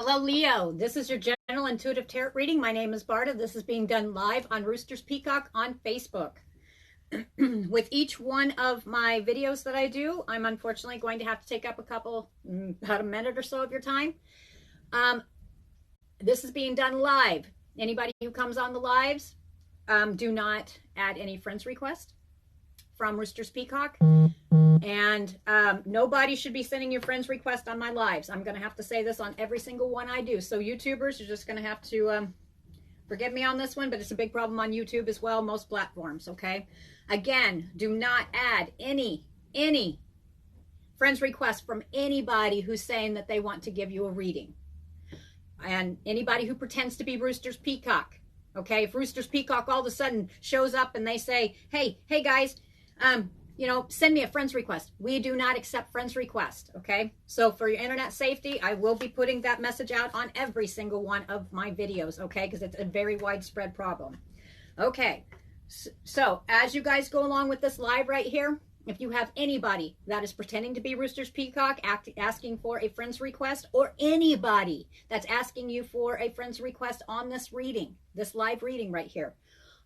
Hello, Leo. This is your general intuitive tarot reading. My name is Barda. This is being done live on Roosters Peacock on Facebook. With each one of my videos that I do, I'm unfortunately going to have to take up about a minute or so of your time. This is being done live. Anybody who comes on the lives, do not add any friends request from Roosters Peacock. And nobody should be sending your friends request on my lives. I'm going to have to say this on every single one I do. So YouTubers, you're just going to have to forgive me on this one, but it's a big problem on YouTube as well, most platforms, okay? Again, do not add any friends request from anybody who's saying that they want to give you a reading. And anybody who pretends to be Roosters Peacock, okay? If Roosters Peacock all of a sudden shows up and they say, hey guys, you know, send me a friends request. We do not accept friends request, okay? So for your internet safety, I will be putting that message out on every single one of my videos, okay? Because it's a very widespread problem. Okay, so as you guys go along with this live right here, if you have anybody that is pretending to be Roosters Peacock, asking for a friends request, or anybody that's asking you for a friends request on this reading, this live reading right here,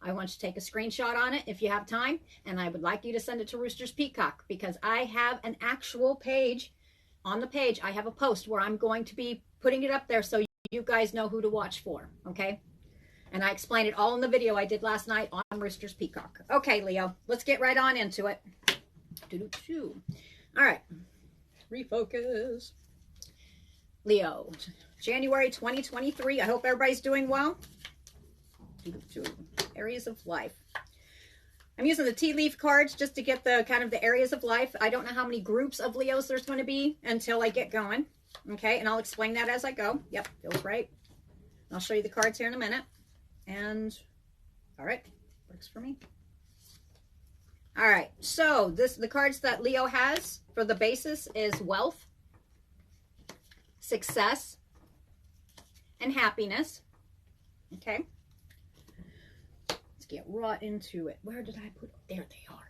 I want you to take a screenshot on it if you have time, and I would like you to send it to Roosters Peacock, because I have an actual page. On the page, I have a post where I'm going to be putting it up there so you guys know who to watch for, okay? And I explained it all in the video I did last night on Roosters Peacock. Okay, Leo, let's get right on into it. All right, refocus. Leo, January 2023. I hope everybody's doing well. Areas of life. I'm using the tea leaf cards just to get the kind of the areas of life. I don't know how many groups of Leos there's going to be until I get going. Okay, and I'll explain that as I go. Yep, feels right. I'll show you the cards here in a minute. And all right, works for me. All right, so the cards that Leo has for the basis is wealth, success, and happiness. Okay. Let's get right into it. Where did I put? There they are.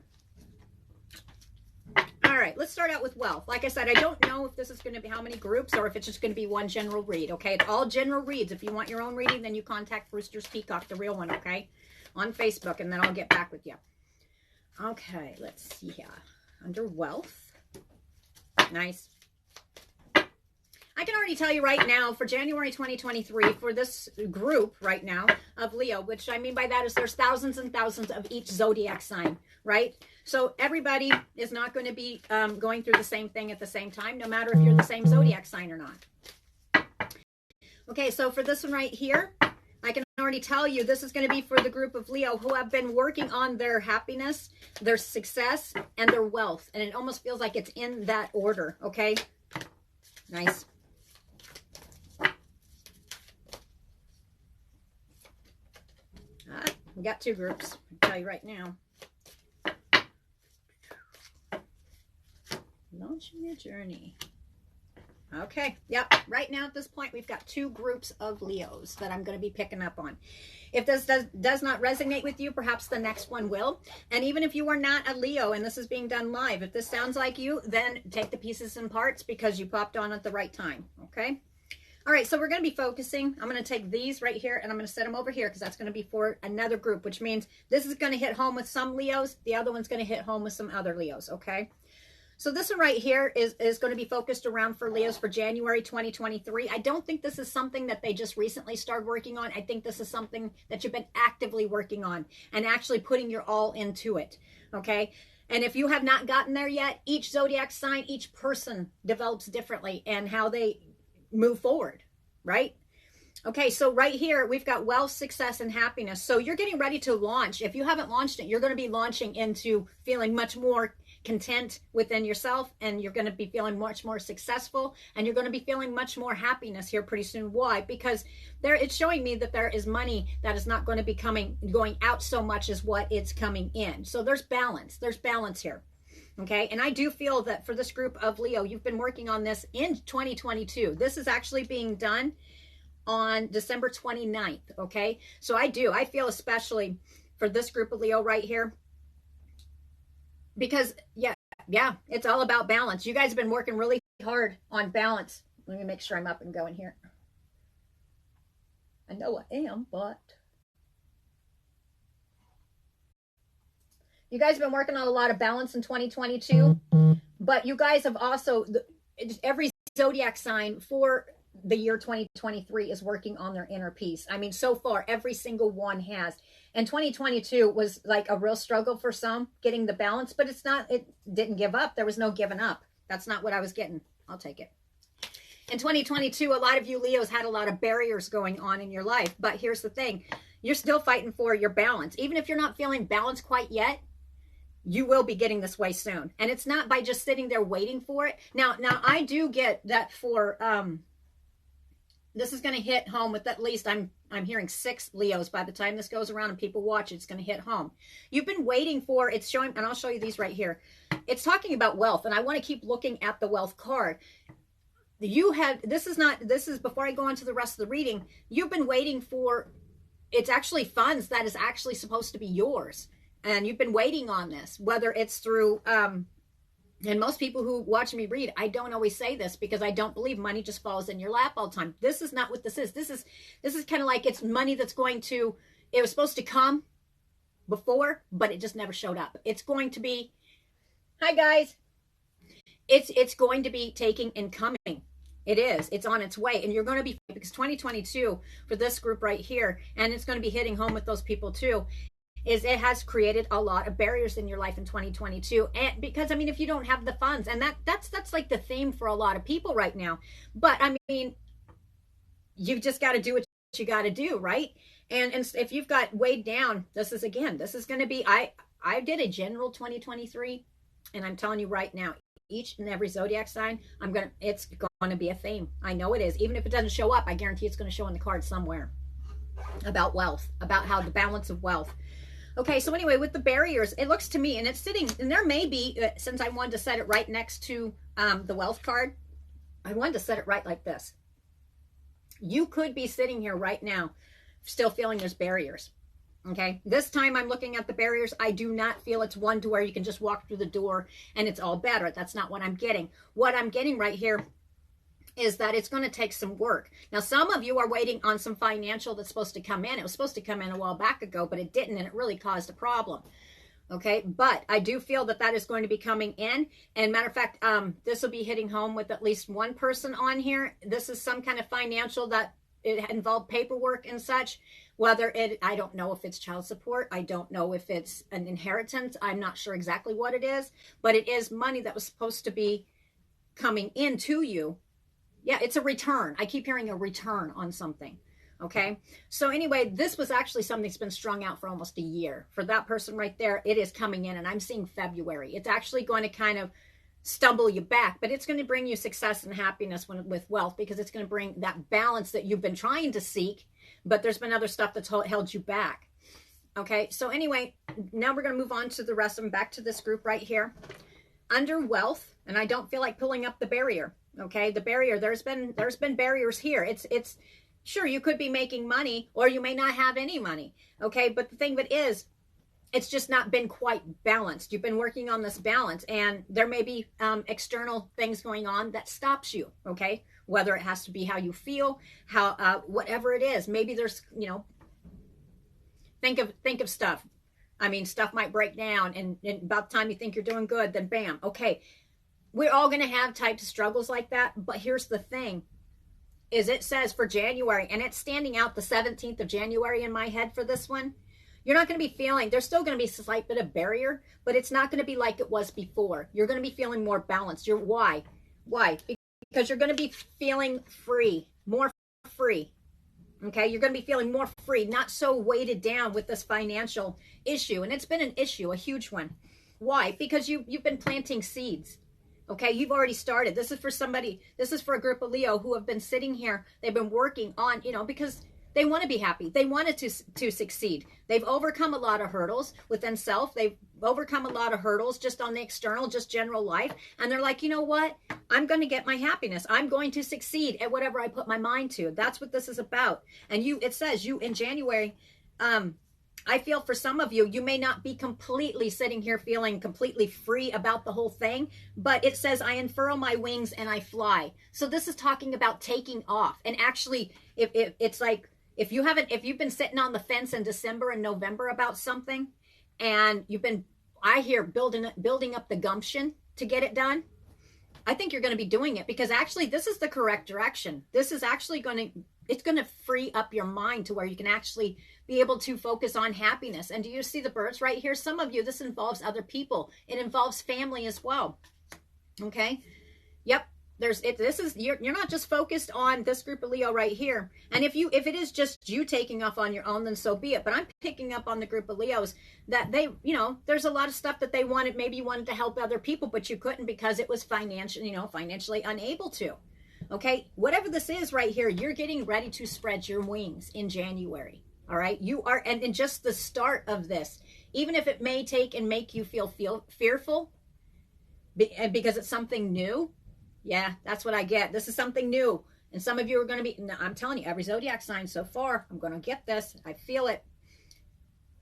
All right, let's start out with wealth. Like I said, I don't know if this is going to be how many groups or if it's just going to be one general read, okay? It's all general reads. If you want your own reading, then you contact Roosters Peacock, the real one, okay? On Facebook, and then I'll get back with you. Okay, let's see here. Under wealth. Nice. I can already tell you right now for January 2023, for this group right now of Leo, which I mean by that is there's thousands and thousands of each zodiac sign, right? So everybody is not going to be going through the same thing at the same time, no matter if you're the same zodiac sign or not. Okay, so for this one right here, I can already tell you this is going to be for the group of Leo who have been working on their happiness, their success, and their wealth. And it almost feels like it's in that order, okay? Nice. We got two groups, I'll tell you right now. Launching your journey. Okay, yep, right now at this point, we've got two groups of Leos that I'm going to be picking up on. If this does not resonate with you, perhaps the next one will. And even if you are not a Leo and this is being done live, if this sounds like you, then take the pieces and parts because you popped on at the right time, okay? All right, so we're going to be focusing. I'm going to take these right here and I'm going to set them over here because that's going to be for another group, which means this is going to hit home with some Leos. The other one's going to hit home with some other Leos, okay? So this one right here is going to be focused around for Leos for January 2023. I don't think this is something that they just recently started working on. I think this is something that you've been actively working on and actually putting your all into it, okay? And if you have not gotten there yet, each zodiac sign, each person develops differently and how they move forward, right? Okay, so right here, we've got wealth, success, and happiness. So you're getting ready to launch. If you haven't launched it, you're going to be launching into feeling much more content within yourself, and you're going to be feeling much more successful, and you're going to be feeling much more happiness here pretty soon. Why? Because it's showing me that there is money that is not going to be going out so much as what it's coming in. So there's balance. There's balance here. Okay, and I do feel that for this group of Leo, you've been working on this in 2022. This is actually being done on December 29th, okay? So I feel especially for this group of Leo right here, because yeah, it's all about balance. You guys have been working really hard on balance. Let me make sure I'm up and going here. I know I am, but you guys have been working on a lot of balance in 2022, but you guys have also, every zodiac sign for the year 2023 is working on their inner peace. I mean, so far, every single one has. And 2022 was like a real struggle for some getting the balance, but it's not, it didn't give up. There was no giving up. That's not what I was getting. I'll take it. In 2022, a lot of you Leos had a lot of barriers going on in your life, but here's the thing. You're still fighting for your balance. Even if you're not feeling balanced quite yet, you will be getting this way soon. And it's not by just sitting there waiting for it. Now I do get that for, this is going to hit home with at least, I'm hearing 6 Leos by the time this goes around and people watch, it's going to hit home. You've been waiting for, it's showing, and I'll show you these right here. It's talking about wealth, and I want to keep looking at the wealth card. You had, this is before I go on to the rest of the reading, you've been waiting for, it's actually funds that is actually supposed to be yours. And you've been waiting on this, whether it's through, and most people who watch me read, I don't always say this because I don't believe money just falls in your lap all the time. This is not what this is. This is kind of like it's money that's going to, it was supposed to come before, but it just never showed up. It's going to be, hi guys. It's going to be taking and coming. It is. It's on its way. And you're going to be, because 2022 for this group right here, and it's going to be hitting home with those people too, is it has created a lot of barriers in your life in 2022. And because, I mean, if you don't have the funds, and that's like the theme for a lot of people right now. But I mean, you've just got to do what you got to do, right? And if you've got weighed down, this is going to be, I did a general 2023, and I'm telling you right now, each and every zodiac sign, it's going to be a theme. I know it is. Even if it doesn't show up, I guarantee it's going to show in the card somewhere about wealth, about how the balance of wealth. Okay, so anyway, with the barriers, it looks to me, and it's sitting, and there may be, since I wanted to set it right next to the wealth card, I wanted to set it right like this. You could be sitting here right now still feeling there's barriers. Okay, this time I'm looking at the barriers. I do not feel it's one to where you can just walk through the door and it's all better. That's not what I'm getting. What I'm getting right here is that it's going to take some work. Now, some of you are waiting on some financial that's supposed to come in. It was supposed to come in a while back ago, but it didn't, and it really caused a problem. Okay, but I do feel that that is going to be coming in. And matter of fact, this will be hitting home with at least one person on here. This is some kind of financial that it involved paperwork and such. Whether I don't know if it's child support. I don't know if it's an inheritance. I'm not sure exactly what it is, but it is money that was supposed to be coming into you. Yeah, it's a return. I keep hearing a return on something. Okay. So anyway, this was actually something that's been strung out for almost a year. For that person right there, it is coming in, and I'm seeing February. It's actually going to kind of stumble you back, but it's going to bring you success and happiness with wealth, because it's going to bring that balance that you've been trying to seek, but there's been other stuff that's held you back. Okay. So anyway, now we're going to move on to the rest of them, back to this group right here. Under wealth, and I don't feel like pulling up the barrier. Okay, the barrier, there's been barriers here. It's sure, you could be making money, or you may not have any money. Okay, but the thing of it is, it's just not been quite balanced. You've been working on this balance, and there may be external things going on that stops you. Okay, whether it has to be how you feel, how whatever it is. Maybe there's, you know, think of stuff. I mean, stuff might break down, and about the time you think you're doing good, then bam. Okay. We're all going to have types of struggles like that. But here's the thing, is it says for January, and it's standing out the 17th of January in my head for this one. You're not going to be feeling, there's still going to be a slight bit of barrier, but it's not going to be like it was before. You're going to be feeling more balanced. Why? Because you're going to be feeling free, more free. Okay, you're going to be feeling more free, not so weighted down with this financial issue. And it's been an issue, a huge one. Why? Because you've been planting seeds. Okay, you've already started. This is for somebody, this is for a group of Leo who have been sitting here. They've been working on, you know, because they want to be happy. They wanted to succeed. They've overcome a lot of hurdles within self. They've overcome a lot of hurdles just on the external, just general life. And they're like, you know what? I'm going to get my happiness. I'm going to succeed at whatever I put my mind to. That's what this is about. And it says you in January, I feel for some of you, you may not be completely sitting here feeling completely free about the whole thing, but it says, I unfurl my wings and I fly. So this is talking about taking off. And actually, it's like If you've been sitting on the fence in December and November about something, and you've been, I hear, building up the gumption to get it done, I think you're going to be doing it, because actually this is the correct direction. This is actually it's going to free up your mind to where you can actually be able to focus on happiness. And do you see the birds right here? Some of you, this involves other people. It involves family as well. Okay. Yep. You're not just focused on this group of Leo right here. And if it is just you taking off on your own, then so be it. But I'm picking up on the group of Leos that they, there's a lot of stuff that they wanted. Maybe you wanted to help other people, but you couldn't because it was financially unable to. Okay. Whatever this is right here, you're getting ready to spread your wings in January. All right. You are, and in just the start of this, even if it may take and make you feel fearful because it's something new. Yeah, that's what I get. This is something new. And some of you are going to be, I'm telling you, every zodiac sign so far, I'm going to get this. I feel it.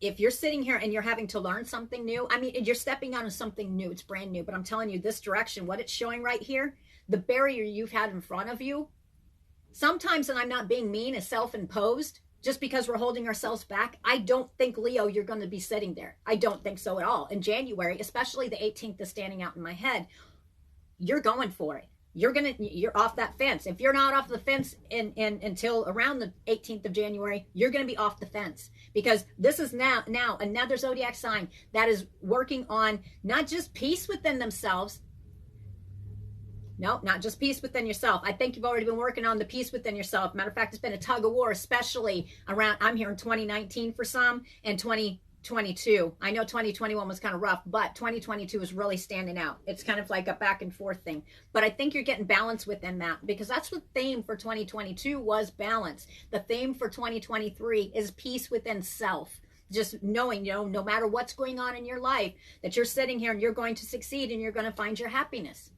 If you're sitting here and you're having to learn something new, I mean, you're stepping out on something new. It's brand new. But I'm telling you, this direction, what it's showing right here, the barrier you've had in front of you, sometimes, and I'm not being mean, is self-imposed. Just because we're holding ourselves back, I don't think, Leo, you're going to be sitting there. I don't think so at all. In January, especially the 18th is standing out in my head. You're going for it. You're off that fence. If you're not off the fence until around the 18th of January, you're going to be off the fence, because this is now another zodiac sign that is working on not just peace within themselves. No, not just peace within yourself. I think you've already been working on the peace within yourself. Matter of fact, it's been a tug of war, especially around, I'm hearing 2019 for some, and 2022. I know 2021 was kind of rough, but 2022 is really standing out. It's kind of like a back and forth thing. But I think you're getting balance within that, because that's what the theme for 2022 was, balance. The theme for 2023 is peace within self. Just knowing, no matter what's going on in your life, that you're sitting here and you're going to succeed and you're going to find your happiness.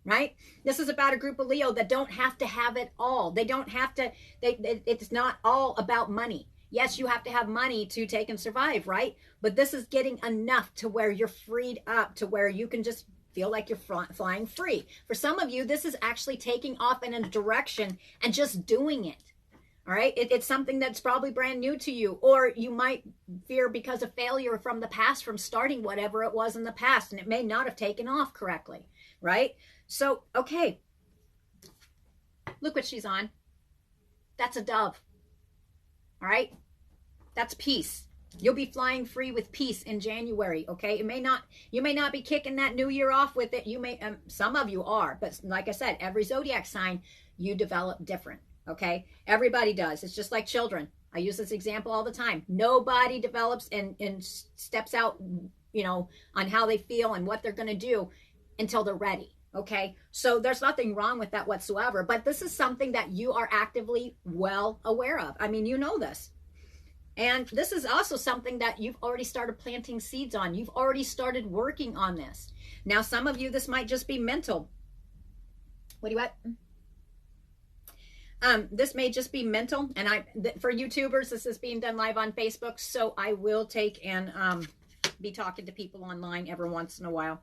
Right? This is about a group of Leo that don't have to have it all. They don't have to, it's not all about money. Yes, you have to have money to take and survive, right? But this is getting enough to where you're freed up, to where you can just feel like you're flying free. For some of you, this is actually taking off in a direction and just doing it. All right? It's something that's probably brand new to you, or you might fear because of failure from the past, from starting whatever it was in the past, and it may not have taken off correctly, right? So, okay. Look what she's on. That's a dove. All right? That's peace. You'll be flying free with peace in January, okay? You may not be kicking that new year off with it. You may, some of you are, but like I said, every zodiac sign, you develop different, okay? Everybody does. It's just like children. I use this example all the time. Nobody develops and steps out, on how they feel and what they're going to do until they're ready. Okay, so there's nothing wrong with that whatsoever, but this is something that you are actively well aware of. I mean, you know this. And this is also something that you've already started planting seeds on. You've already started working on this. Now, some of you, this might just be mental. What? This may just be mental. And for YouTubers, this is being done live on Facebook, so I will take and be talking to people online every once in a while.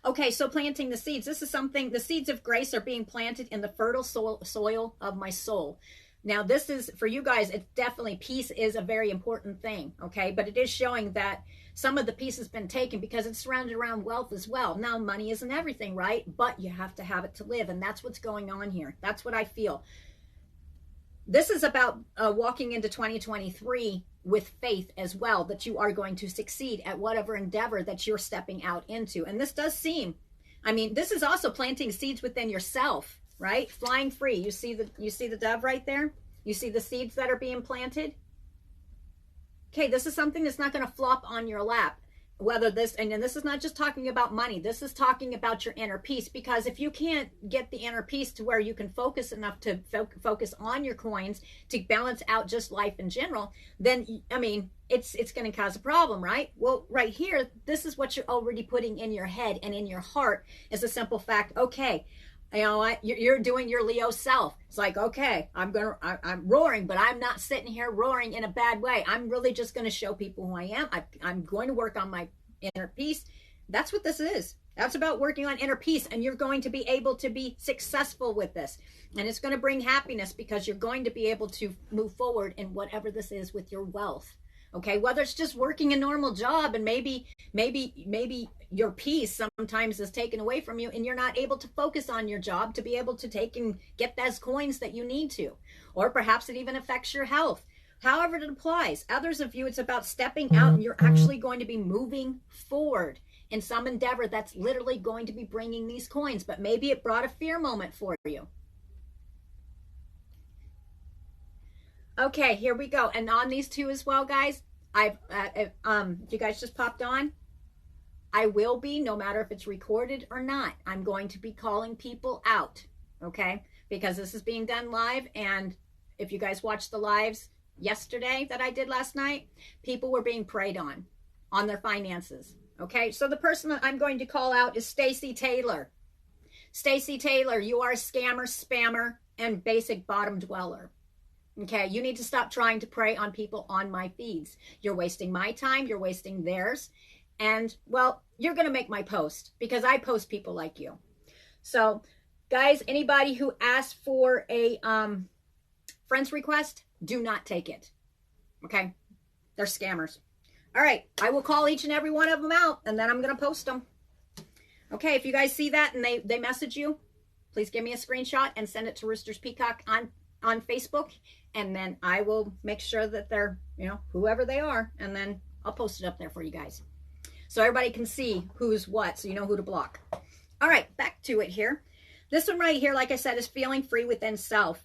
Okay, so planting the seeds. This is something, the seeds of grace are being planted in the fertile soil of my soul. Now, this is, for you guys, it's definitely, peace is a very important thing, okay? But it is showing that some of the peace has been taken because it's surrounded around wealth as well. Now, money isn't everything, right? But you have to have it to live, and that's what's going on here. That's what I feel. This is about walking into 2023 with faith as well, that you are going to succeed at whatever endeavor that you're stepping out into. And this does seem, I mean, this is also planting seeds within yourself, right? Flying free. You see the dove right there? You see the seeds that are being planted? Okay, this is something that's not going to flop on your lap. Whether this, and this is not just talking about money, this is talking about your inner peace, because if you can't get the inner peace to where you can focus enough to focus on your coins to balance out just life in general, then, I mean, it's going to cause a problem, right? Well, right here, this is what you're already putting in your head and in your heart, is a simple fact. Okay, you know what, you're doing your Leo self. It's like, okay, I'm roaring, but I'm not sitting here roaring in a bad way. I'm really just going to show people who I am. I'm going to work on my inner peace. That's what this is. That's about working on inner peace, and you're going to be able to be successful with this. And it's going to bring happiness because you're going to be able to move forward in whatever this is with your wealth. Okay, whether it's just working a normal job and maybe your peace sometimes is taken away from you and you're not able to focus on your job to be able to take and get those coins that you need to. Or perhaps it even affects your health. However it applies. Others of you, it's about stepping out and you're actually going to be moving forward in some endeavor that's literally going to be bringing these coins. But maybe it brought a fear moment for you. Okay, here we go. And on these two as well, guys, you guys just popped on. I will be, no matter if it's recorded or not, I'm going to be calling people out, okay? Because this is being done live, and if you guys watched the lives yesterday that I did last night, people were being preyed on their finances, okay? So the person that I'm going to call out is Stacy Taylor. Stacy Taylor, you are a scammer, spammer, and basic bottom dweller. Okay, you need to stop trying to prey on people on my feeds. You're wasting my time, you're wasting theirs, and, well, you're going to make my post because I post people like you. So, guys, anybody who asks for a friends request, do not take it. Okay, they're scammers. All right, I will call each and every one of them out, and then I'm going to post them. Okay, if you guys see that and they message you, please give me a screenshot and send it to Roosters Peacock on Facebook, and then I will make sure that they're, whoever they are, and then I'll post it up there for you guys. So everybody can see who's what, so you know who to block. All right, back to it here. This one right here, like I said, is feeling free within self.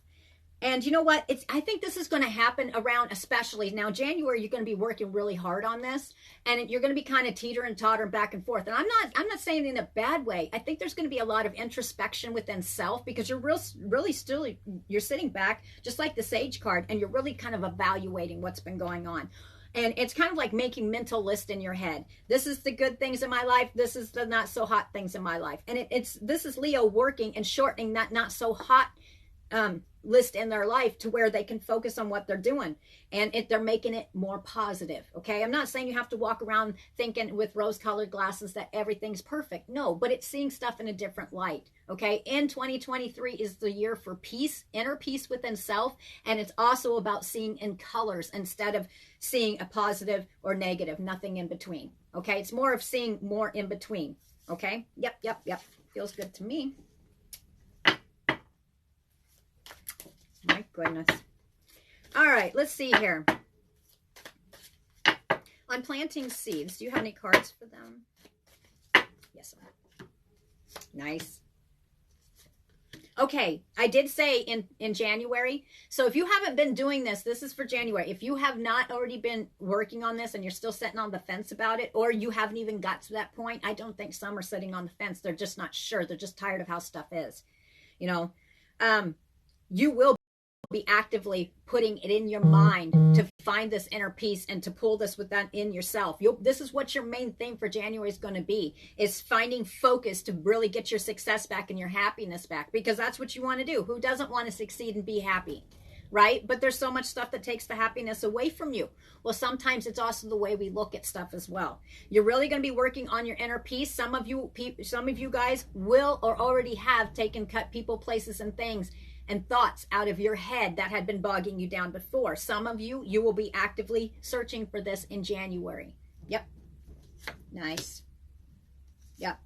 And you know what? I think this is going to happen around, especially now, January, you're going to be working really hard on this, and you're going to be kind of teetering, tottering back and forth. And I'm not saying it in a bad way. I think there's going to be a lot of introspection within self because you're really still, you're sitting back just like the Sage card, and you're really kind of evaluating what's been going on. And it's kind of like making mental list in your head. This is the good things in my life. This is the not so hot things in my life. And this is Leo working and shortening that not so hot list in their life to where they can focus on what they're doing, and they're making it more positive. Okay, I'm not saying you have to walk around thinking with rose-colored glasses that everything's perfect. No, but it's seeing stuff in a different light. Okay, in 2023 is the year for peace, inner peace within self, and it's also about seeing in colors instead of seeing a positive or negative, nothing in between. Okay, it's more of seeing more in between. Okay, yep, feels good to me. My goodness. All right, let's see here. On planting seeds, do you have any cards for them? Yes. Nice. Okay, I did say in January. So if you haven't been doing this, this is for January. If you have not already been working on this and you're still sitting on the fence about it, or you haven't even got to that point, I don't think some are sitting on the fence. They're just not sure. They're just tired of how stuff is. You will be actively putting it in your mind to find this inner peace and to pull this within in yourself. This is what your main thing for January is going to be, is finding focus to really get your success back and your happiness back, because that's what you want to do. Who doesn't want to succeed and be happy, right? But there's so much stuff that takes the happiness away from you. Well, sometimes it's also the way we look at stuff as well. You're really going to be working on your inner peace. Some of you guys will or already have cut people, places, and things and thoughts out of your head that had been bogging you down before. Some of you will be actively searching for this in January. Yep. Nice. Yep.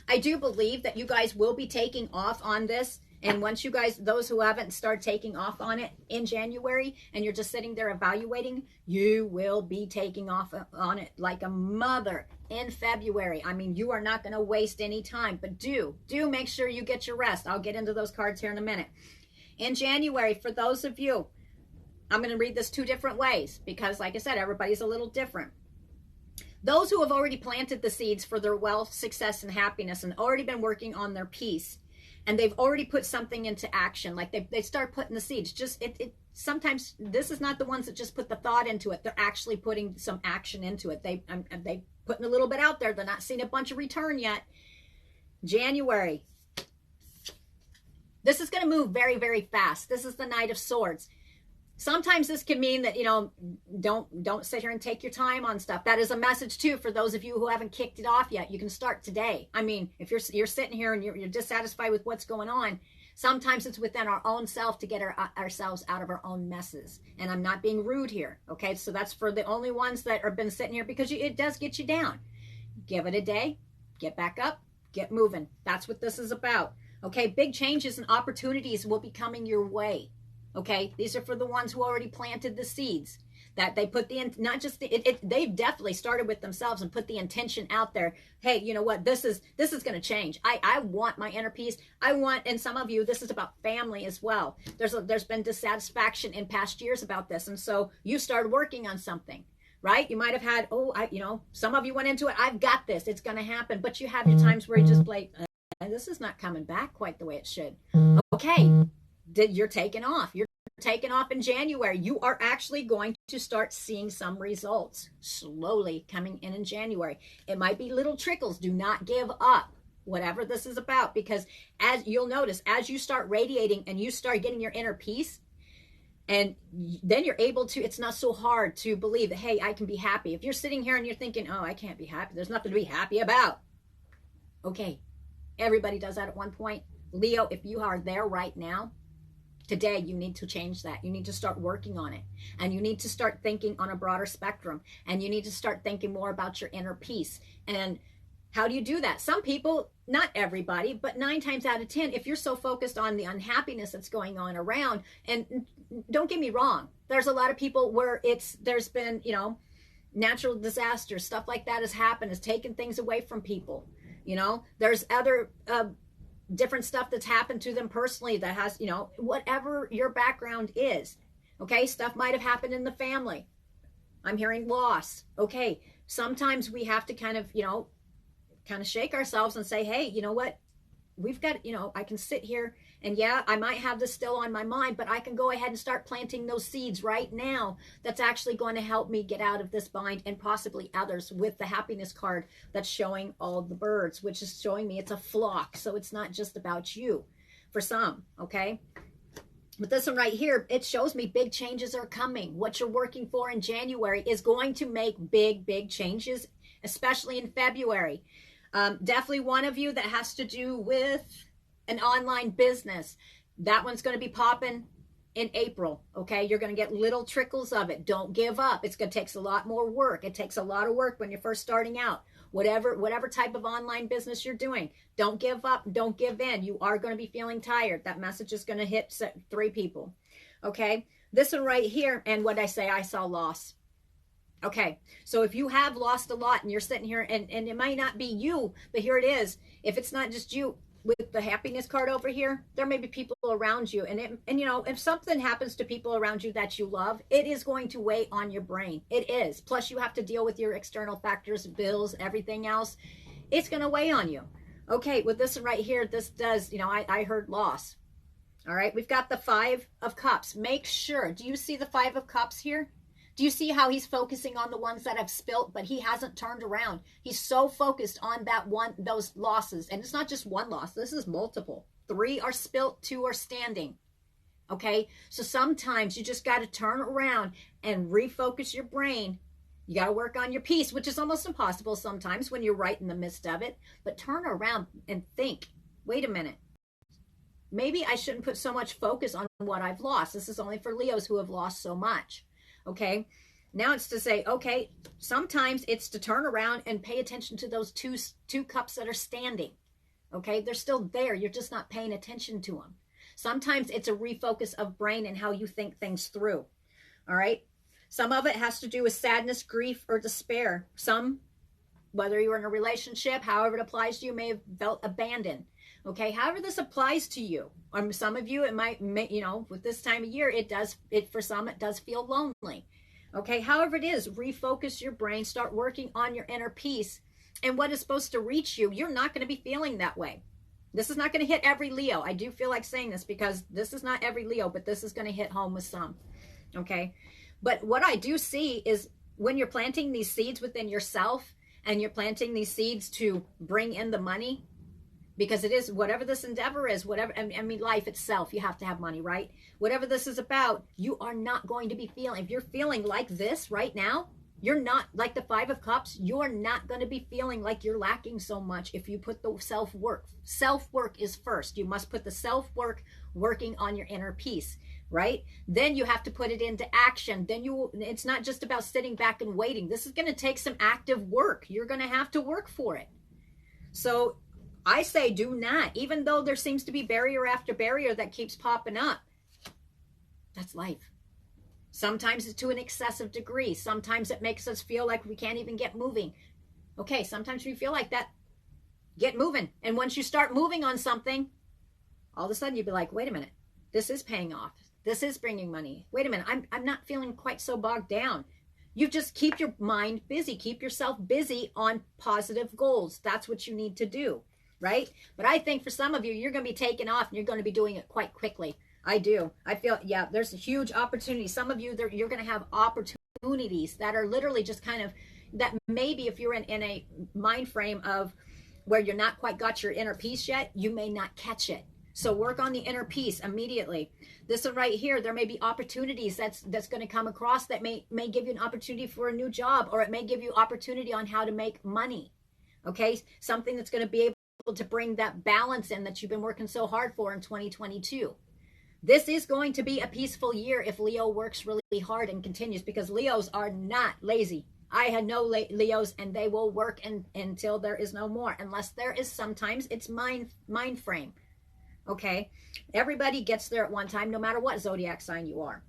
I do believe that you guys will be taking off on this. And once you guys, those who haven't started taking off on it in January, and you're just sitting there evaluating, you will be taking off on it like a mother in February. I mean, you are not going to waste any time, but do make sure you get your rest. I'll get into those cards here in a minute. In January, for those of you, I'm going to read this two different ways because, like I said, everybody's a little different. Those who have already planted the seeds for their wealth, success, and happiness and already been working on their peace, and they've already put something into action, like they start putting the seeds. Sometimes this is not the ones that just put the thought into it. They're actually putting some action into it. They putting a little bit out there. They're not seeing a bunch of return yet. January. This is going to move very, very fast. This is the Knight of Swords. Sometimes this can mean that, don't sit here and take your time on stuff. That is a message too for those of you who haven't kicked it off yet. You can start today. I mean, if you're sitting here and you're dissatisfied with what's going on, sometimes it's within our own self to get ourselves out of our own messes. And I'm not being rude here, okay? So that's for the only ones that have been sitting here, because it does get you down. Give it a day, get back up, get moving. That's what this is about, okay? Big changes and opportunities will be coming your way. Okay, these are for the ones who already planted the seeds, that they put they've definitely started with themselves and put the intention out there. Hey, you know what? This is going to change. I want my inner peace. I want, and some of you, this is about family as well. There's been dissatisfaction in past years about this, and so you started working on something, right? You might have had, some of you went into it. I've got this. It's going to happen. But you have your times where you just like, this is not coming back quite the way it should. Okay. You're taking off. You're taking off in January. You are actually going to start seeing some results slowly coming in January. It might be little trickles. Do not give up, whatever this is about, because as you'll notice, as you start radiating and you start getting your inner peace, and then you're able to, it's not so hard to believe that, hey, I can be happy. If you're sitting here and you're thinking, oh, I can't be happy, there's nothing to be happy about. Okay, everybody does that at one point. Leo, if you are there right now, today, you need to change that. You need to start working on it. And you need to start thinking on a broader spectrum. And you need to start thinking more about your inner peace. And how do you do that? Some people, not everybody, but 9 times out of 10, if you're so focused on the unhappiness that's going on around, and don't get me wrong, there's a lot of people where there's been, natural disasters, stuff like that has happened, has taken things away from people. There's other different stuff that's happened to them personally that has, whatever your background is, okay? Stuff might have happened in the family. I'm hearing loss. Okay, sometimes we have to kind of shake ourselves and say, hey, you know what? We've got, I can sit here and yeah, I might have this still on my mind, but I can go ahead and start planting those seeds right now. That's actually going to help me get out of this bind, and possibly others, with the happiness card that's showing all the birds, which is showing me it's a flock. So it's not just about you for some, okay? But this one right here, it shows me big changes are coming. What you're working for in January is going to make big, big changes, especially in February. Definitely one of you that has to do with an online business. That one's going to be popping in April, okay? You're going to get little trickles of it. Don't give up. It's going to take a lot more work. It takes a lot of work when you're first starting out. Whatever type of online business you're doing, don't give up. Don't give in. You are going to be feeling tired. That message is going to hit 3 people, okay? This one right here, and what I say, I saw loss. Okay, so if you have lost a lot and you're sitting here, and it might not be you, but here it is. If it's not just you, with the happiness card over here, there may be people around you. And if something happens to people around you that you love, it is going to weigh on your brain. It is. Plus, you have to deal with your external factors, bills, everything else. It's going to weigh on you. Okay, with this one right here, this does, I heard loss. All right, we've got the 5 of Cups. Make sure, do you see the 5 of Cups here? Do you see how he's focusing on the ones that have spilt, but he hasn't turned around? He's so focused on those losses. And it's not just one loss. This is multiple. 3 are spilt, 2 are standing. Okay? So sometimes you just got to turn around and refocus your brain. You got to work on your peace, which is almost impossible sometimes when you're right in the midst of it. But turn around and think, wait a minute. Maybe I shouldn't put so much focus on what I've lost. This is only for Leos who have lost so much. Okay, now it's to say, okay, sometimes it's to turn around and pay attention to those two cups that are standing. Okay, they're still there. You're just not paying attention to them. Sometimes it's a refocus of brain and how you think things through. All right, some of it has to do with sadness, grief, or despair. Some, whether you're in a relationship, however it applies to you, may have felt abandoned. Okay, however this applies to you. Some of you, it might, with this time of year, for some, it does feel lonely. Okay, however it is, refocus your brain, start working on your inner peace. And what is supposed to reach you, you're not going to be feeling that way. This is not going to hit every Leo. I do feel like saying this because this is not every Leo, but this is going to hit home with some. Okay, but what I do see is when you're planting these seeds within yourself, and you're planting these seeds to bring in the money, because it is, whatever this endeavor is, whatever, I mean, life itself, you have to have money, right? Whatever this is about, you are not going to be feeling, if you're feeling like this right now, you're not, like the Five of Cups, you're not going to be feeling like you're lacking so much if you put the self-work. Self-work is first. You must put the self-work, working on your inner peace, right? Then you have to put it into action. Then it's not just about sitting back and waiting. This is going to take some active work. You're going to have to work for it. So I say do not, even though there seems to be barrier after barrier that keeps popping up. That's life. Sometimes it's to an excessive degree. Sometimes it makes us feel like we can't even get moving. Okay, sometimes we feel like that. Get moving. And once you start moving on something, all of a sudden you'll be like, wait a minute, this is paying off. This is bringing money. Wait a minute, I'm not feeling quite so bogged down. You just keep your mind busy. Keep yourself busy on positive goals. That's what you need to do, right? But I think for some of you, you're going to be taking off and you're going to be doing it quite quickly. I do. I feel, yeah, there's a huge opportunity. Some of you, you're going to have opportunities that are literally just kind of, that maybe if you're in a mind frame of where you're not quite got your inner peace yet, you may not catch it. So work on the inner peace immediately. This is right here. There may be opportunities that's going to come across that may give you an opportunity for a new job, or it may give you opportunity on how to make money. Okay. Something that's going to be able to bring that balance in that you've been working so hard for in 2022. This is going to be a peaceful year if Leo works really hard and continues, because Leos are not lazy. I had no Leos, and they will work until there is no more, unless there is, sometimes it's mind frame. Okay. Everybody gets there at one time, no matter what zodiac sign you are.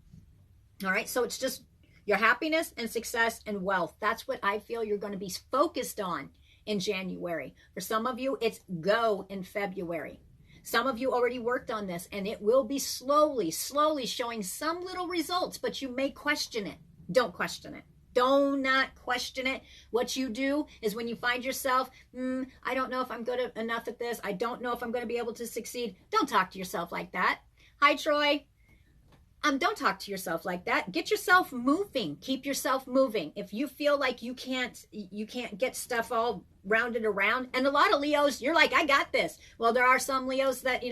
All right. So it's just your happiness and success and wealth. That's what I feel you're going to be focused on in January. For some of you, it's go in February. Some of you already worked on this, and it will be slowly showing some little results, but you may question it. Don't question it. Do not question it. What you do is when you find yourself, I don't know if I'm good enough at this. I don't know if I'm going to be able to succeed. Don't talk to yourself like that. Hi, Troy. Don't talk to yourself like that. Get yourself moving. Keep yourself moving. If you feel like you can't get stuff all rounded around, and a lot of Leos, you're like, I got this. Well, there are some Leos that,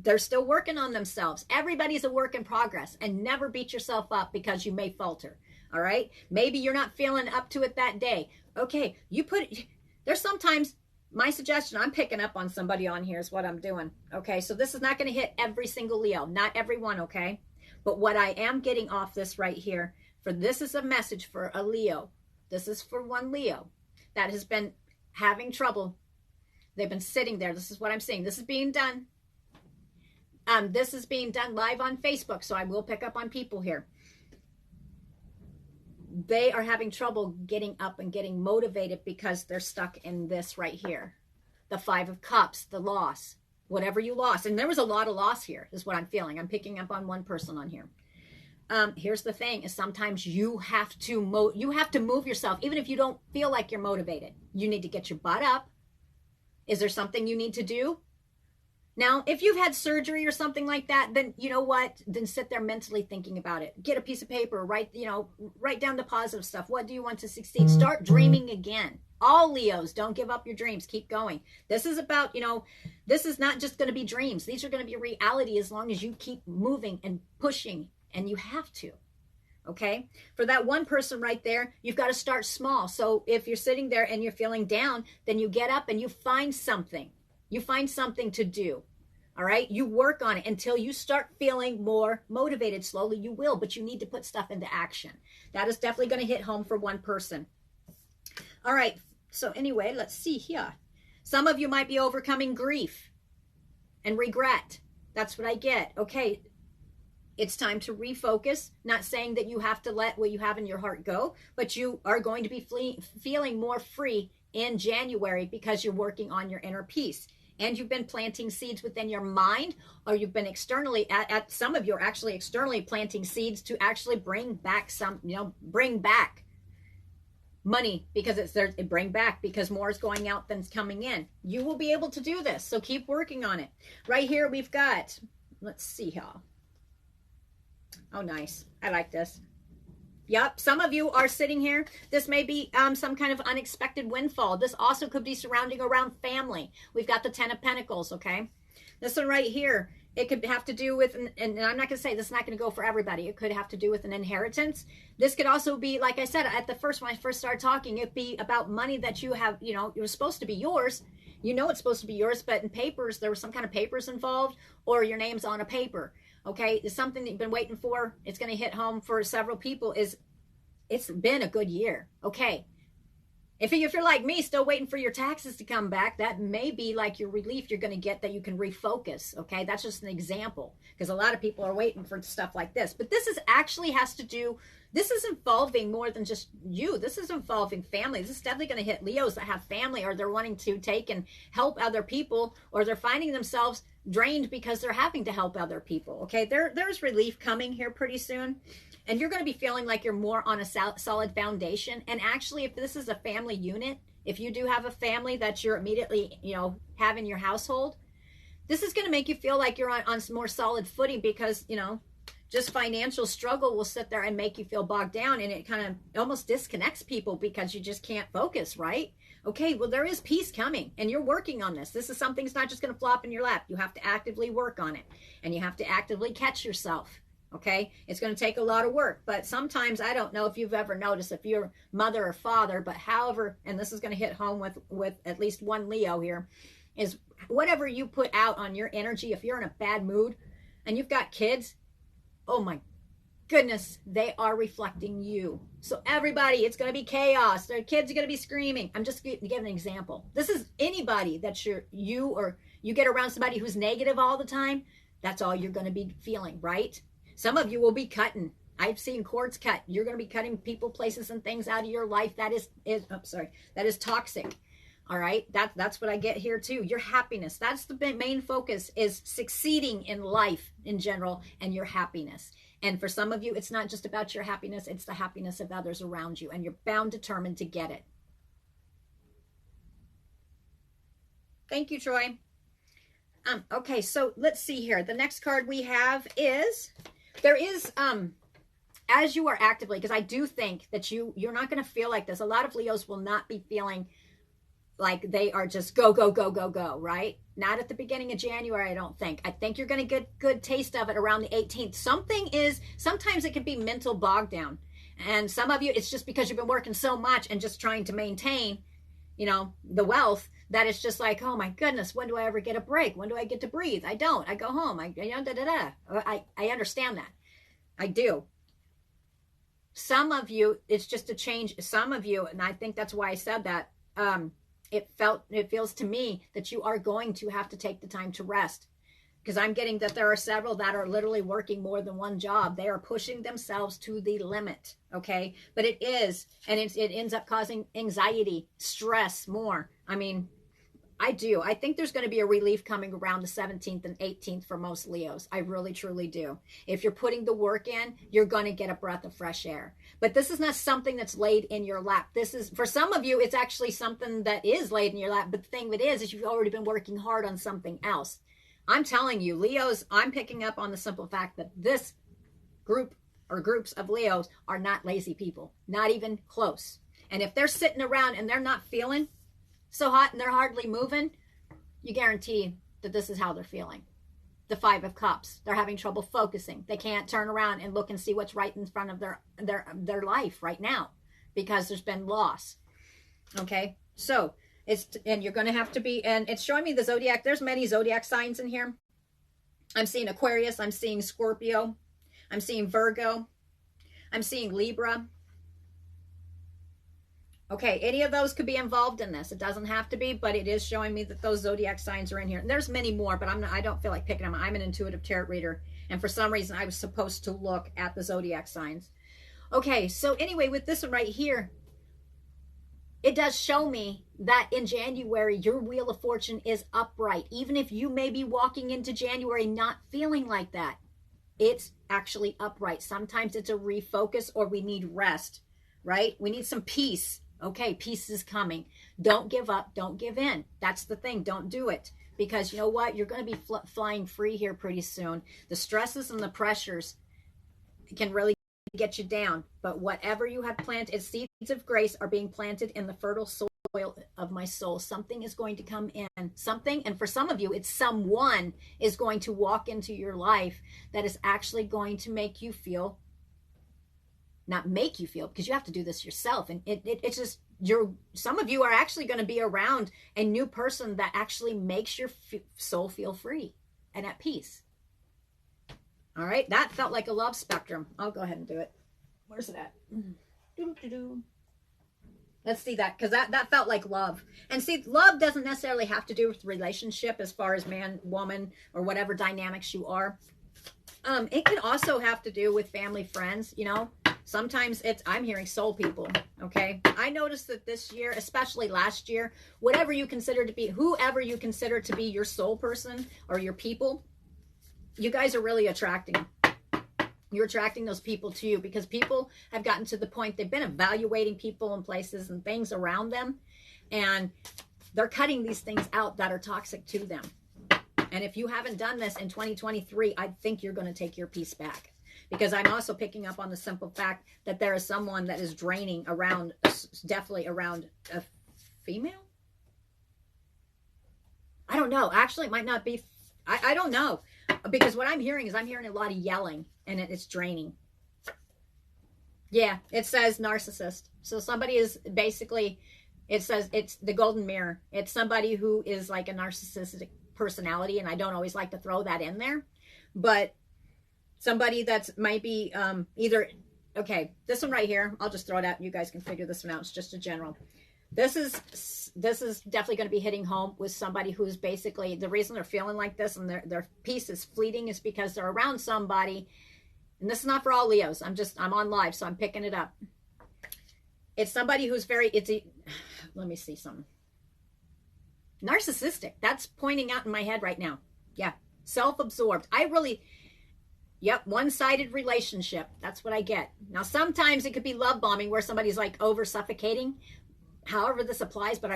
they're still working on themselves. Everybody's a work in progress, and never beat yourself up because you may falter. All right. Maybe you're not feeling up to it that day. Okay. There's sometimes, my suggestion, I'm picking up on somebody on here is what I'm doing. Okay. So this is not going to hit every single Leo, not everyone. Okay. But what I am getting off this right here, this is a message for a Leo. This is for one Leo that has been having trouble. They've been sitting there. This is what I'm saying. This is being done. This is being done live on Facebook. So I will pick up on people here. They are having trouble getting up and getting motivated because they're stuck in this right here. The Five of Cups, the loss, whatever you lost. And there was a lot of loss here is what I'm feeling. I'm picking up on one person on here. Here's the thing is sometimes you have to move yourself. Even if you don't feel like you're motivated, you need to get your butt up. Is there something you need to do? Now, if you've had surgery or something like that, then you know what? Then sit there mentally thinking about it. Get a piece of paper, write down the positive stuff. What do you want to succeed? Start dreaming again. All Leos, don't give up your dreams. Keep going. This is about, this is not just going to be dreams. These are going to be reality as long as you keep moving and pushing, and you have to. Okay. For that one person right there, you've got to start small. So if you're sitting there and you're feeling down, then you get up and you find something. You find something to do. All right. You work on it until you start feeling more motivated. Slowly you will, but you need to put stuff into action. That is definitely going to hit home for one person. All right. So anyway, let's see here. Some of you might be overcoming grief and regret. That's what I get. Okay. It's time to refocus. Not saying that you have to let what you have in your heart go, but you are going to be feeling more free in January because you're working on your inner peace. And you've been planting seeds within your mind, or you've been externally, at some of you are actually externally planting seeds to actually bring back bring back money, because bring back because more is going out than's coming in. You will be able to do this. So keep working on it. Right here we've got, let's see how. Oh, nice. I like this. Yep. Some of you are sitting here. This may be some kind of unexpected windfall. This also could be surrounding around family. We've got the 10 of Pentacles, okay? This one right here, it could have to do with, and I'm not going to say this is not going to go for everybody. It could have to do with an inheritance. This could also be, like I said, at the first, when I first started talking, it'd be about money that you have, you know, it was supposed to be yours. You know it's supposed to be yours, but in papers, there was some kind of papers involved, or your name's on a paper. Okay, it's something that you've been waiting for. It's going to hit home for several people. It's been a good year. Okay, if you're like me, still waiting for your taxes to come back, that may be like your relief you're going to get, that you can refocus. Okay, that's just an example, because a lot of people are waiting for stuff like this. But this is actually has to do. This is involving more than just you. This is involving family. This is definitely going to hit Leos that have family, or they're wanting to take and help other people, or they're finding themselves drained because they're having to help other people. Okay, there's relief coming here pretty soon, and you're going to be feeling like you're more on a solid foundation. And actually, if this is a family unit, if you do have a family that you're immediately, you know, have in your household, this is going to make you feel like you're on some more solid footing, because, you know, just financial struggle will sit there and make you feel bogged down, and it kind of almost disconnects people because you just can't focus, right? Okay, well, there is peace coming, and you're working on this. This is something that's not just going to flop in your lap. You have to actively work on it, and you have to actively catch yourself, okay? It's going to take a lot of work, but sometimes, I don't know if you've ever noticed, if you're mother or father, but however, and this is going to hit home with at least one Leo here, is whatever you put out on your energy, if you're in a bad mood and you've got kids, oh my goodness, they are reflecting you. So everybody, it's going to be chaos. Their kids are going to be screaming. I'm just giving an example. This is anybody that's you or you get around somebody who's negative all the time. That's all you're going to be feeling, right? Some of you will be cutting. I've seen cords cut. You're going to be cutting people, places, and things out of your life that is toxic. All right, that's what I get here too. Your happiness. That's the main focus, is succeeding in life in general, and your happiness. And for some of you, it's not just about your happiness, it's the happiness of others around you, and you're bound, determined to get it. Thank you, Troy. Okay, so let's see here. The next card we have is, there is, as you are actively, because I do think that you're not going to feel like this. A lot of Leos will not be feeling like they are just go, go, go, go, go, right? Not at the beginning of January, I don't think. I think you're going to get good taste of it around the 18th. Sometimes it can be mental bog down. And some of you, it's just because you've been working so much and just trying to maintain, you know, the wealth, that it's just like, oh my goodness, when do I ever get a break? When do I get to breathe? I don't. I go home. I understand that. I do. Some of you, it's just a change. Some of you, and I think that's why I said that, it feels to me that you are going to have to take the time to rest, because I'm getting that there are several that are literally working more than one job. They are pushing themselves to the limit. Okay. But it ends up causing anxiety, stress more. I mean, I think there's going to be a relief coming around the 17th and 18th for most Leos. I really, truly do. If you're putting the work in, you're going to get a breath of fresh air. But this is not something that's laid in your lap. This is, for some of you, it's actually something that is laid in your lap. But the thing of it is you've already been working hard on something else. I'm telling you, Leos, I'm picking up on the simple fact that this group or groups of Leos are not lazy people. Not even close. And if they're sitting around and they're not feeling so hot and they're hardly moving, you guarantee that this is how they're feeling. The 5 of Cups. They're having trouble focusing. They can't turn around and look and see what's right in front of their life right now, because there's been loss. Okay, so and you're going to have to be, and it's showing me the zodiac. There's many zodiac signs in here. I'm seeing Aquarius. I'm seeing Scorpio. I'm seeing Virgo. I'm seeing Libra. Okay, any of those could be involved in this. It doesn't have to be, but it is showing me that those zodiac signs are in here. And there's many more, but I don't feel like picking them. I'm an intuitive tarot reader, and for some reason I was supposed to look at the zodiac signs. Okay, so anyway, with this one right here, it does show me that in January, your Wheel of Fortune is upright. Even if you may be walking into January not feeling like that, it's actually upright. Sometimes it's a refocus, or we need rest, right? We need some peace. Okay, peace is coming. Don't give up. Don't give in. That's the thing. Don't do it. Because you know what? You're going to be flying free here pretty soon. The stresses and the pressures can really get you down. But whatever you have planted, seeds of grace are being planted in the fertile soil of my soul. Something is going to come in. Something, and for some of you, it's someone is going to walk into your life that is actually going to make you feel, not make you feel, because you have to do this yourself. And it's just, some of you are actually going to be around a new person that actually makes your soul feel free and at peace. All right, that felt like a love spectrum. I'll go ahead and do it. Where's it at? Let's see that, because that felt like love. And see, love doesn't necessarily have to do with relationship as far as man, woman, or whatever dynamics you are. It can also have to do with family, friends, you know. Sometimes I'm hearing soul people, okay? I noticed that this year, especially last year, whoever you consider to be your soul person or your people, you guys are really attracting. You're attracting those people to you, because people have gotten to the point they've been evaluating people and places and things around them, and they're cutting these things out that are toxic to them. And if you haven't done this in 2023, I think you're going to take your peace back. Because I'm also picking up on the simple fact that there is someone that is draining around, definitely around a female. I don't know. Actually, it might not be. I don't know. Because what I'm hearing is I'm hearing a lot of yelling, and it's draining. Yeah, it says narcissist. So somebody is basically, it says it's the golden mirror. It's somebody who is like a narcissistic personality, and I don't always like to throw that in there. But somebody that's might be either, okay, this one right here, I'll just throw it out and you guys can figure this one out. It's just a general. This is definitely going to be hitting home with somebody who's basically, the reason they're feeling like this and their peace is fleeting is because they're around somebody, and this is not for all Leos. I'm on live, so I'm picking it up. It's somebody who's let me see something. Narcissistic. That's pointing out in my head right now. Yeah. Self-absorbed. Yep, one-sided relationship. That's what I get. Now, sometimes it could be love bombing where somebody's like over-suffocating. However this applies, but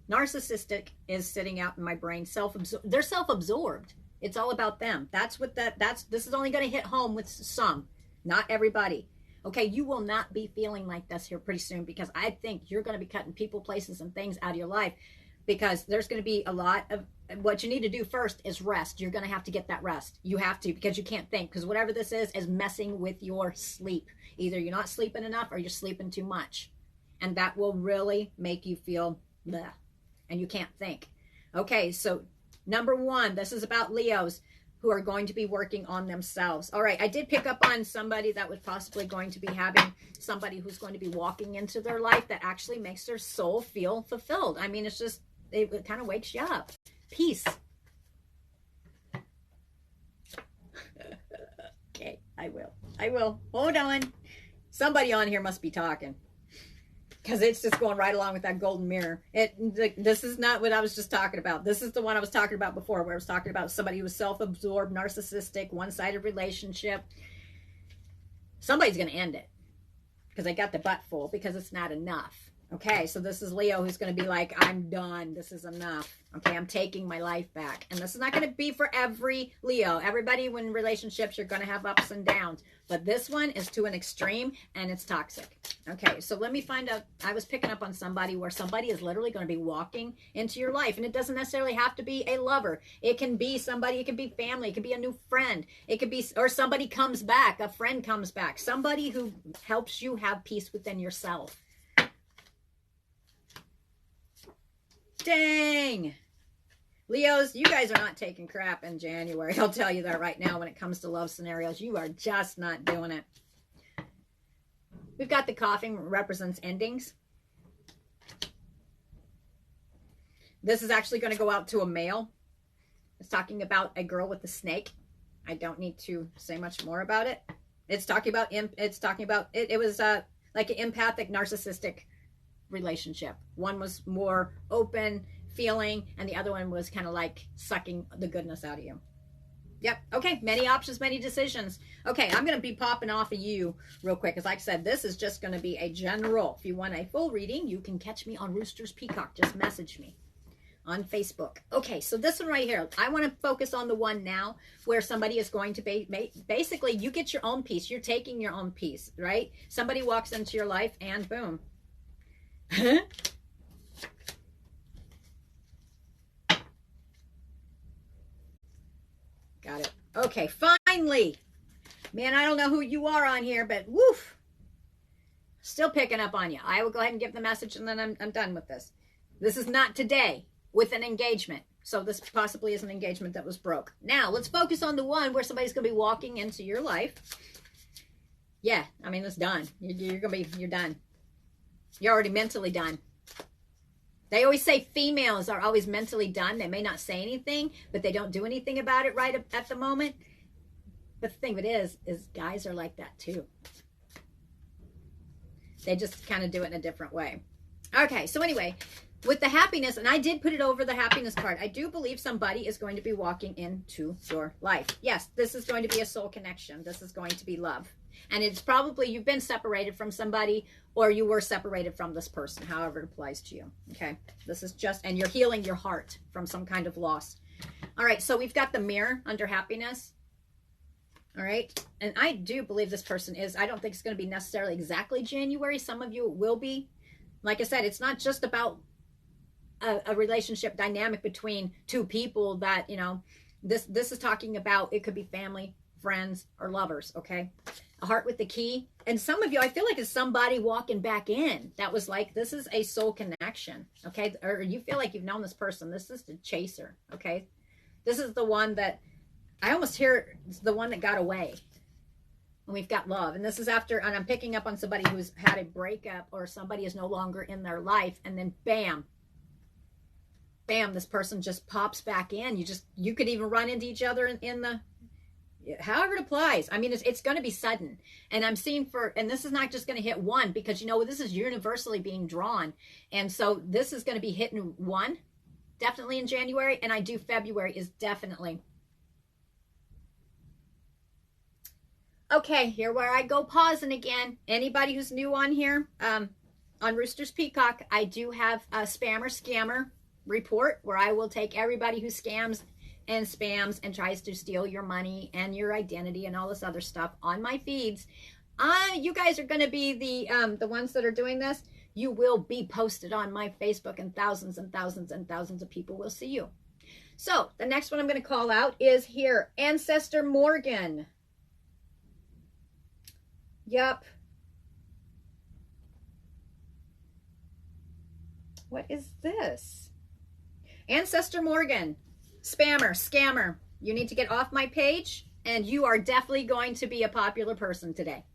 narcissistic is sitting out in my brain. They're self-absorbed. It's all about them. This is only going to hit home with some, not everybody. Okay, you will not be feeling like this here pretty soon, because I think you're going to be cutting people, places, and things out of your life, because there's going to be a lot of, what you need to do first is rest. You're going to have to get that rest. You have to, because you can't think, because whatever this is messing with your sleep. Either you're not sleeping enough or you're sleeping too much. And that will really make you feel bleh, and you can't think. Okay, so number one, this is about Leos who are going to be working on themselves. All right, I did pick up on somebody that was possibly going to be having somebody who's going to be walking into their life that actually makes their soul feel fulfilled. I mean, it kind of wakes you up. Peace. Okay, I will. Hold on. Somebody on here must be talking, because it's just going right along with that golden mirror. This is not what I was just talking about. This is the one I was talking about before, where I was talking about somebody who was self-absorbed, narcissistic, one-sided relationship. Somebody's going to end it, because I got the butt full, because it's not enough. Okay, so this is Leo who's going to be like, I'm done. This is enough. Okay, I'm taking my life back. And this is not going to be for every Leo. Everybody, when in relationships, you're going to have ups and downs. But this one is to an extreme, and it's toxic. Okay, so let me find out. I was picking up on somebody where somebody is literally going to be walking into your life. And it doesn't necessarily have to be a lover. It can be somebody. It can be family. It can be a new friend. It could be, or somebody comes back. A friend comes back. Somebody who helps you have peace within yourself. Dang. Leos, you guys are not taking crap in January. I'll tell you that right now. When it comes to love scenarios, you are just not doing it. We've got the coughing, represents endings. This is actually going to go out to a male. It's talking about a girl with a snake. I don't need to say much more about it. It's talking about it was like an empathic, narcissistic relationship. One was more open feeling, and the other one was kind of like sucking the goodness out of you. Yep. Okay. Many options, many decisions. Okay. I'm going to be popping off of you real quick, because like I said, this is just going to be a general. If you want a full reading, you can catch me on Roosters Peacock. Just message me. on Facebook. Okay, so this one right here, I want to focus on the one now where somebody is going to be, basically, you get your own peace. You're taking your own peace, right? Somebody walks into your life and boom. Got it. Okay, finally. Man, I don't know who you are on here, but woof. Still picking up on you. I will go ahead and give the message and then I'm done with this. This is not today with an engagement. So this possibly is an engagement that was broke. Now, let's focus on the one where somebody's going to be walking into your life. Yeah, I mean, it's done. You're done. You're already mentally done. They always say females are always mentally done. They may not say anything, but they don't do anything about it right at the moment. But the thing of it is guys are like that too. They just kind of do it in a different way. Okay, so anyway, with the happiness, and I did put it over the happiness card, I do believe somebody is going to be walking into your life. Yes, this is going to be a soul connection. This is going to be love. And it's probably you've been separated from somebody or you were separated from this person, however it applies to you. Okay, this is just, and you're healing your heart from some kind of loss. All right, so we've got the mirror under happiness. All right, and I do believe this person is, I don't think it's going to be necessarily exactly January. Some of you will be. Like I said, it's not just about a relationship dynamic between two people that, you know, this is talking about, it could be family, friends, or lovers, okay? A heart with the key. And some of you, I feel like it's somebody walking back in. That was like, this is a soul connection, okay? Or you feel like you've known this person. This is the chaser, okay? This is the one that, I almost hear it's the one that got away. And we've got love. And this is after, and I'm picking up on somebody who's had a breakup or somebody is no longer in their life. And then bam, bam, this person just pops back in. You could even run into each other in the, however it applies. I mean, it's going to be sudden. And I'm seeing and this is not just going to hit one because, you know, this is universally being drawn. And so this is going to be hitting one, definitely in January. And I do February is definitely. Okay, here where I go pausing again. Anybody who's new on here, on Roosters Peacock, I do have a spammer scammer report where I will take everybody who scams and spams and tries to steal your money and your identity and all this other stuff on my feeds. You guys are going to be the ones that are doing this. You will be posted on my Facebook and thousands and thousands and thousands of people will see you. So the next one I'm going to call out is here, Ancestor Morgan. Yep. What is this? Ancestor Morgan, spammer, scammer. You need to get off my page and you are definitely going to be a popular person today.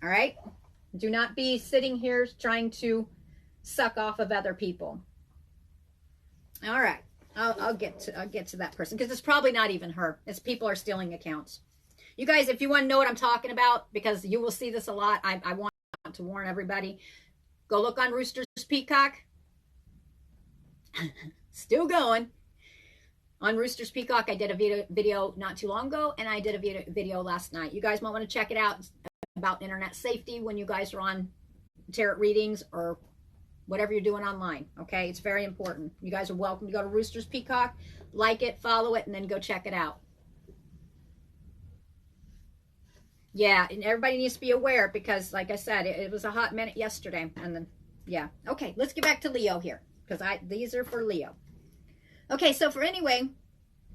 All right? Do not be sitting here trying to suck off of other people. All right. I'll get to that person because it's probably not even her. It's people are stealing accounts. You guys, if you want to know what I'm talking about, because you will see this a lot, I want to warn everybody, go look on Roosters Peacock. Still going. On Roosters Peacock, I did a video not too long ago, and I did a video last night. You guys might want to check it out. It's about internet safety when you guys are on tarot readings or whatever you're doing online, okay? It's very important. You guys are welcome to go to Roosters Peacock, like it, follow it, and then go check it out. Yeah, and everybody needs to be aware because, like I said, it was a hot minute yesterday. And then, yeah. Okay, let's get back to Leo here because these are for Leo. Okay, so for anyway,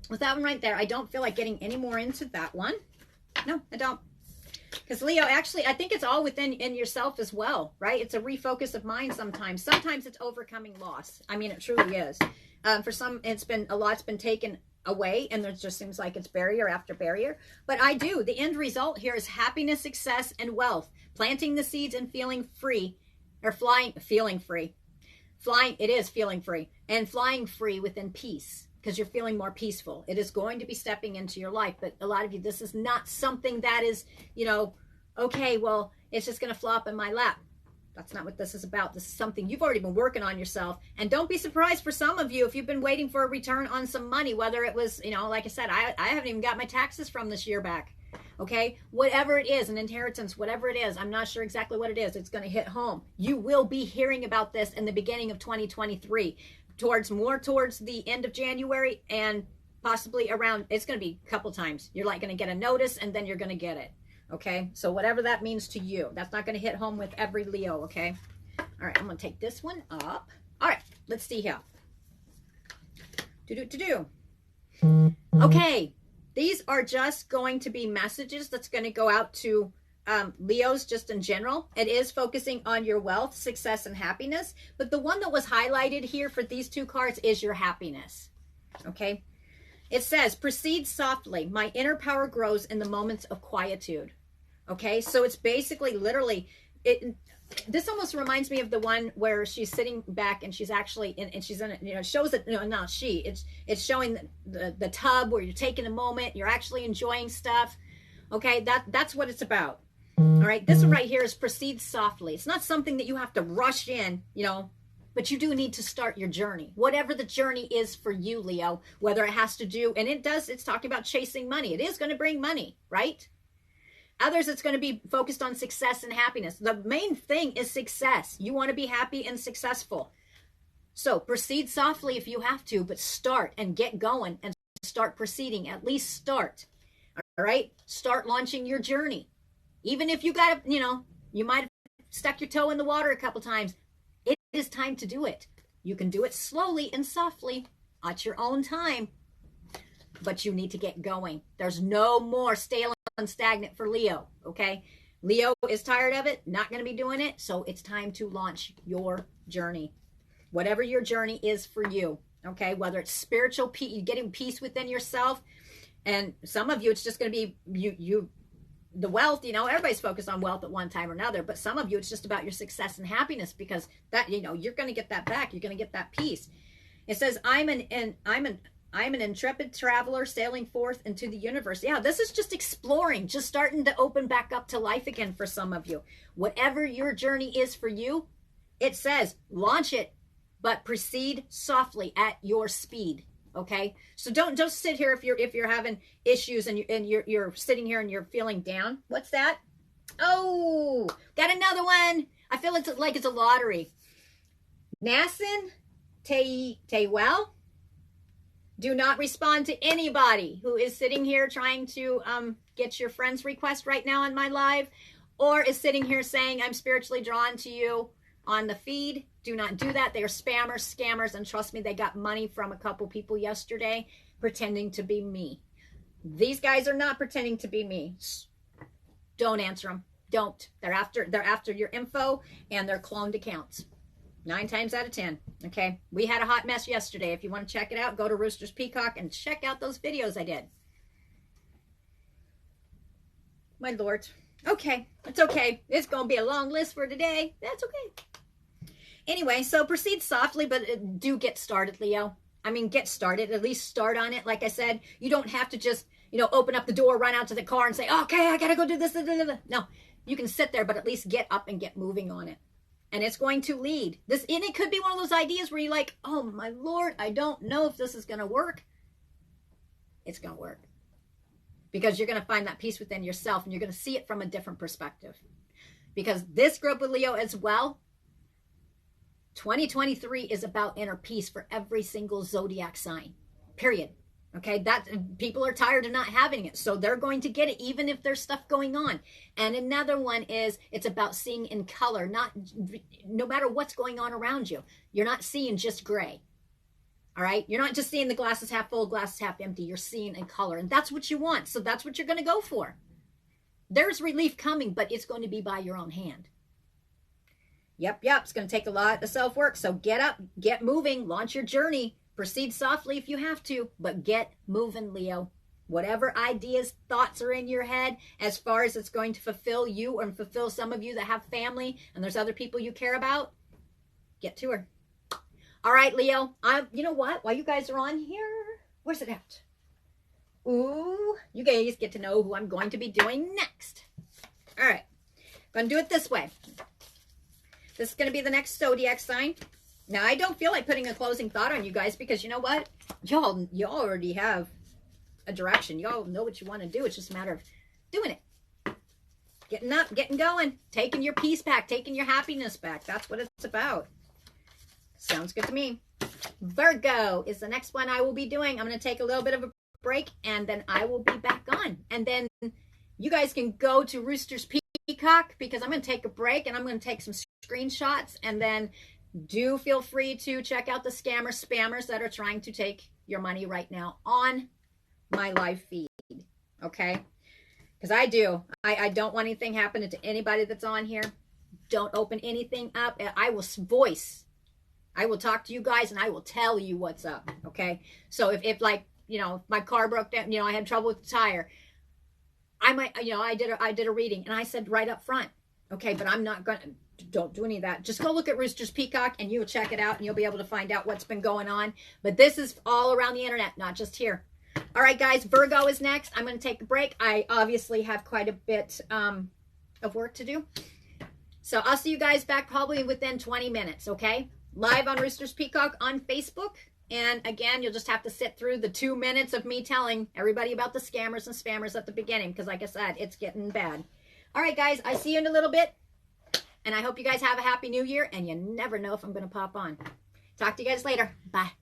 with that one right there, I don't feel like getting any more into that one. No, I don't. Because Leo, actually, I think it's all within yourself as well, right? It's a refocus of mind sometimes. Sometimes it's overcoming loss. I mean, it truly is. For some, a lot's been taken away, and there just seems like it's barrier after barrier. But the end result here is happiness, success, and wealth. Planting the seeds and feeling free, or feeling free. It is feeling free, and flying free within peace, because you're feeling more peaceful. It is going to be stepping into your life, but a lot of you, this is not something that is, you know, okay, well, it's just going to flop in my lap. That's not what this is about. This is something you've already been working on yourself. And don't be surprised for some of you if you've been waiting for a return on some money, whether it was, you know, like I said, I haven't even got my taxes from this year back. Okay, whatever it is, an inheritance, whatever it is, I'm not sure exactly what it is. It's going to hit home. You will be hearing about this in the beginning of 2023. more towards the end of January, and possibly around, it's going to be a couple times. You're like going to get a notice, and then you're going to get it. Okay, so whatever that means to you, that's not going to hit home with every Leo. Okay, all right, I'm going to take this one up. All right, let's see here. Okay, these are just going to be messages that's going to go out to Leos just in general. It is focusing on your wealth, success, and happiness. But the one that was highlighted here for these two cards is your happiness. Okay. It says, proceed softly. My inner power grows in the moments of quietude. Okay. So it's basically literally, this almost reminds me of the one where she's sitting back and she's actually in, and she's in it, you know, shows that, you know, not she, it's showing the tub where you're taking a moment, you're actually enjoying stuff. Okay. That's what it's about. All right, this one right here is proceed softly. It's not something that you have to rush in, you know, but you do need to start your journey. Whatever the journey is for you, Leo, whether it has to do, and it's talking about chasing money. It is going to bring money, right? Others, it's going to be focused on success and happiness. The main thing is success. You want to be happy and successful. So proceed softly if you have to, but start and get going and start proceeding. At least start. All right, start launching your journey. Even if you got to, you know, you might have stuck your toe in the water a couple times. It is time to do it. You can do it slowly and softly at your own time, but you need to get going. There's no more stale and stagnant for Leo, okay? Leo is tired of it, not going to be doing it, so it's time to launch your journey. Whatever your journey is for you, okay? Whether it's spiritual, getting peace within yourself, and some of you, it's just going to be the wealth, you know, everybody's focused on wealth at one time or another, but some of you, it's just about your success and happiness, because that, you know, you're going to get that back. You're going to get that peace. It says, I'm an intrepid traveler sailing forth into the universe. Yeah, this is just exploring, just starting to open back up to life again for some of you. Whatever your journey is for you, it says, launch it, but proceed softly at your speed. Okay, so don't sit here if you're having issues and you're sitting here and you're feeling down. What's that? Oh, got another one. I feel it's like it's a lottery. Nasin Tewell, do not respond to anybody who is sitting here trying to get your friend's request right now on my live, or is sitting here saying I'm spiritually drawn to you on the feed. Do not do that. They are spammers, scammers, and trust me, they got money from a couple people yesterday pretending to be me. These guys are not pretending to be me. Don't answer them. Don't. They're after your info and their cloned accounts. 9 times out of 10. Okay. We had a hot mess yesterday. If you want to check it out, go to Roosters Peacock and check out those videos I did. My Lord. Okay. It's okay. It's going to be a long list for today. That's okay. Anyway, so proceed softly, but do get started, Leo. I mean, get started. At least start on it. Like I said, you don't have to just, you know, open up the door, run out to the car and say, okay, I got to go do this. No, you can sit there, but at least get up and get moving on it. And it's going to lead. And it could be one of those ideas where you're like, oh, my Lord, I don't know if this is going to work. It's going to work. Because you're going to find that peace within yourself, and you're going to see it from a different perspective. Because this group of Leo as well, 2023 is about inner peace for every single zodiac sign, period. Okay, that people are tired of not having it, so they're going to get it even if there's stuff going on. And another one is it's about seeing in color, no matter what's going on around you. You're not seeing just gray. All right, you're not just seeing the glass is half full, glass is half empty. You're seeing in color, and that's what you want. So that's what you're going to go for. There's relief coming, but it's going to be by your own hand. Yep. It's going to take a lot of self-work. So get up, get moving, launch your journey. Proceed softly if you have to, but get moving, Leo. Whatever ideas, thoughts are in your head, as far as it's going to fulfill you and fulfill some of you that have family and there's other people you care about, get to her. All right, Leo. You know what? While you guys are on here, where's it at? Ooh, you guys get to know who I'm going to be doing next. All right. I'm going to do it this way. This is going to be the next zodiac sign. Now, I don't feel like putting a closing thought on you guys because you know what? Y'all already have a direction. Y'all know what you want to do. It's just a matter of doing it. Getting up, getting going, taking your peace back, taking your happiness back. That's what it's about. Sounds good to me. Virgo is the next one I will be doing. I'm going to take a little bit of a break, and then I will be back on. And then you guys can go to Roosters Peacock, because I'm going to take a break and I'm going to take some screenshots. And then do feel free to check out the spammers that are trying to take your money right now on my live feed. Okay? Because I don't want anything happening to anybody that's on here. Don't open anything up. I will talk to you guys and I will tell you what's up. Okay? So if like, you know, my car broke down, you know, I had trouble with the tire, I might, you know, I did a reading and I said right up front, okay, but I'm not going to, don't do any of that. Just go look at Roosters Peacock and you'll check it out and you'll be able to find out what's been going on. But this is all around the internet, not just here. All right, guys, Virgo is next. I'm going to take a break. I obviously have quite a bit of work to do. So I'll see you guys back probably within 20 minutes, okay? Live on Roosters Peacock on Facebook. And again, you'll just have to sit through the 2 minutes of me telling everybody about the scammers and spammers at the beginning, because like I said, it's getting bad. All right, guys, I see you in a little bit. And I hope you guys have a happy new year, and you never know if I'm going to pop on. Talk to you guys later. Bye.